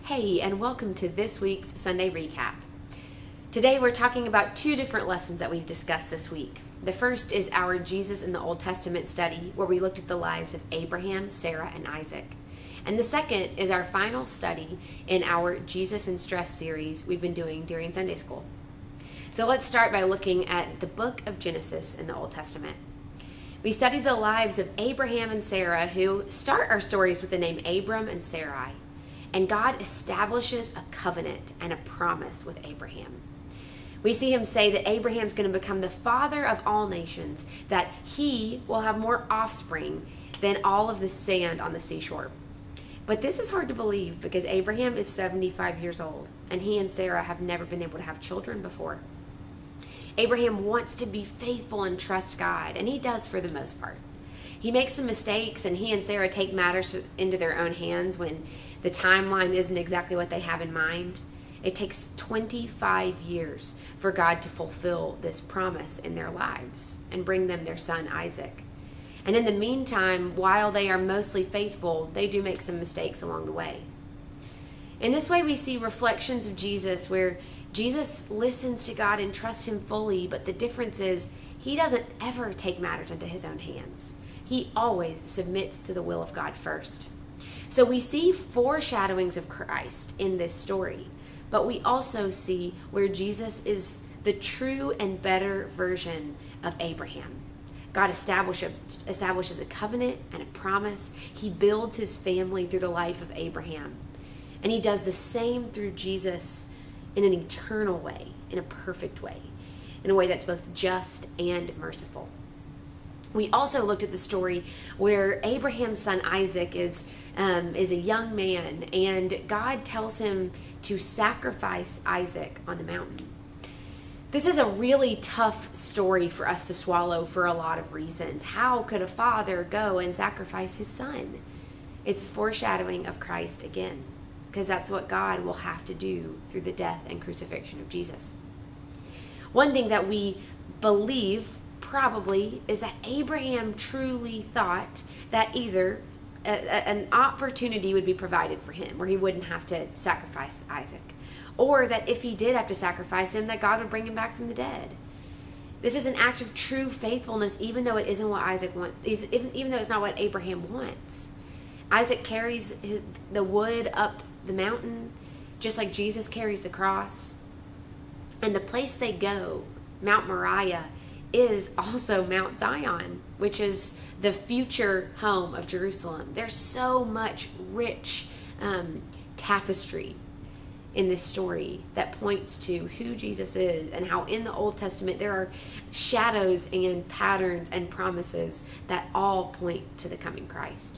Hey, and welcome to this week's Sunday Recap. Today we're talking about two different lessons that we've discussed this week. The first is our Jesus in the Old Testament study, where we looked at the lives of Abraham, Sarah, and Isaac. And the second is our final study in our Jesus in Stress series we've been doing during Sunday school. So let's start by looking at the book of Genesis in the Old Testament. We studied the lives of Abraham and Sarah, who start our stories with the name Abram and Sarai. And God establishes a covenant and a promise with Abraham. We see him say that Abraham's going to become the father of all nations, that he will have more offspring than all of the sand on the seashore. But this is hard to believe because Abraham is 75 years old, and he and Sarah have never been able to have children before. Abraham wants to be faithful and trust God, and he does for the most part. He makes some mistakes, and he and Sarah take matters into their own hands when the timeline isn't exactly what they have in mind. It takes 25 years for God to fulfill this promise in their lives and bring them their son Isaac. And in the meantime, while they are mostly faithful, they do make some mistakes along the way. In this way, we see reflections of Jesus where Jesus listens to God and trusts him fully, but the difference is he doesn't ever take matters into his own hands. He always submits to the will of God first. So we see foreshadowings of Christ in this story, but we also see where Jesus is the true and better version of Abraham. God establishes a covenant and a promise. He builds his family through the life of Abraham. And he does the same through Jesus in an eternal way, in a perfect way, in a way that's both just and merciful. We also looked at the story where Abraham's son Isaac is a young man, and God tells him to sacrifice Isaac on the mountain. This is a really tough story for us to swallow for a lot of reasons. How could a father go and sacrifice his son? It's foreshadowing of Christ again, because that's what God will have to do through the death and crucifixion of Jesus. One thing that we believe probably is that Abraham truly thought that either an opportunity would be provided for him where he wouldn't have to sacrifice Isaac, or that if he did have to sacrifice him, that God would bring him back from the dead. This is an act of true faithfulness, even though it isn't what Isaac wants, even though it's not what Abraham wants. Isaac carries the wood up the mountain, just like Jesus carries the cross. And the place they go, Mount Moriah, is also Mount Zion, which is the future home of Jerusalem. There's so much rich tapestry in this story that points to who Jesus is and how in the Old Testament there are shadows and patterns and promises that all point to the coming Christ.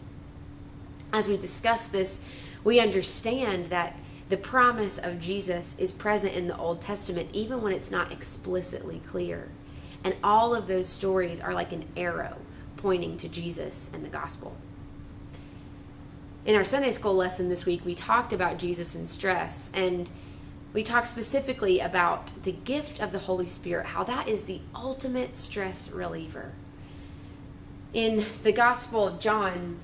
As we discuss this, we understand that the promise of Jesus is present in the Old Testament even when it's not explicitly clear. And all of those stories are like an arrow pointing to Jesus and the gospel. In our Sunday school lesson this week, we talked about Jesus in stress, and we talked specifically about the gift of the Holy Spirit, how that is the ultimate stress reliever. In the Gospel of John,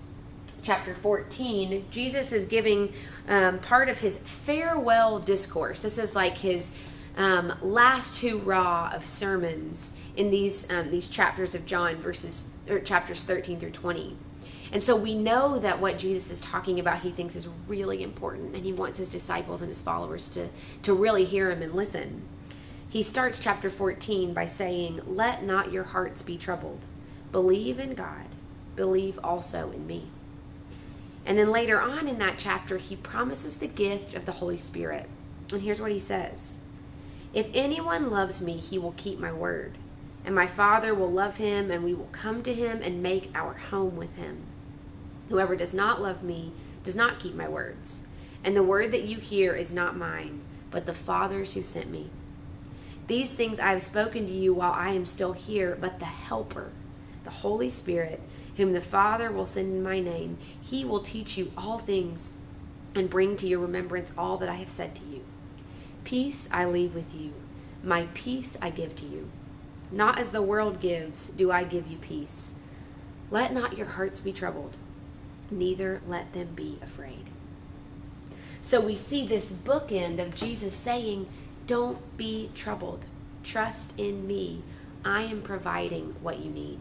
chapter 14, Jesus is giving part of his farewell discourse. This is like his last hurrah of sermons in these chapters of John, chapters 13 through 20. And so we know that what Jesus is talking about he thinks is really important, and he wants his disciples and his followers to really hear him and listen. He starts chapter 14 by saying, "Let not your hearts be troubled. Believe in God. Believe also in me." And then later on in that chapter, he promises the gift of the Holy Spirit. And here's what he says: "If anyone loves me, he will keep my word. And my Father will love him, and we will come to him and make our home with him. Whoever does not love me does not keep my words. And the word that you hear is not mine, but the Father's who sent me. These things I have spoken to you while I am still here, but the Helper, the Holy Spirit, whom the Father will send in my name, he will teach you all things and bring to your remembrance all that I have said to you. Peace I leave with you. My peace I give to you. Not as the world gives, do I give you peace. Let not your hearts be troubled, neither let them be afraid." So we see this bookend of Jesus saying, don't be troubled. Trust in me. I am providing what you need.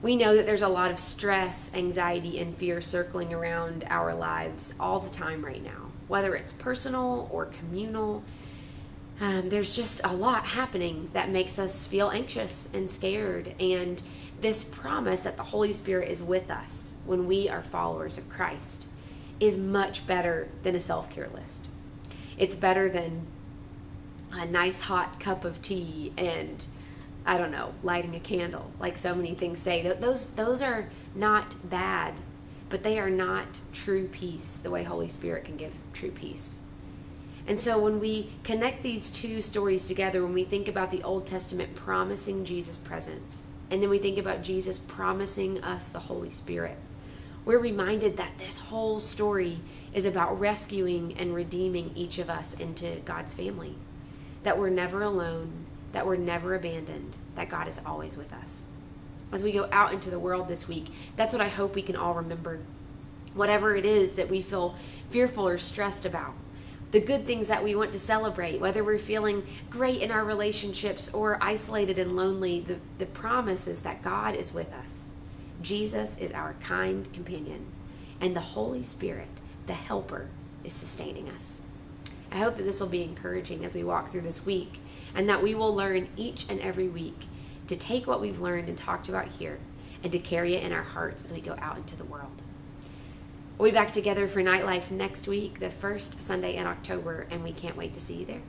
We know that there's a lot of stress, anxiety, and fear circling around our lives all the time right now, whether it's personal or communal. There's just a lot happening that makes us feel anxious and scared. And this promise that the Holy Spirit is with us when we are followers of Christ is much better than a self-care list. It's better than a nice hot cup of tea and, I don't know, lighting a candle, like so many things say. Those are not bad, but they are not true peace the way Holy Spirit can give true peace. And so when we connect these two stories together, when we think about the Old Testament promising Jesus' presence, and then we think about Jesus promising us the Holy Spirit, we're reminded that this whole story is about rescuing and redeeming each of us into God's family. That we're never alone, that we're never abandoned, that God is always with us. As we go out into the world this week, that's what I hope we can all remember. Whatever it is that we feel fearful or stressed about, the good things that we want to celebrate, whether we're feeling great in our relationships or isolated and lonely, the promise is that God is with us. Jesus is our kind companion, and the Holy Spirit, the helper, is sustaining us. I hope that this will be encouraging as we walk through this week, and that we will learn each and every week to take what we've learned and talked about here and to carry it in our hearts as we go out into the world. We'll be back together for NightLife next week, the first Sunday in October, and we can't wait to see you there.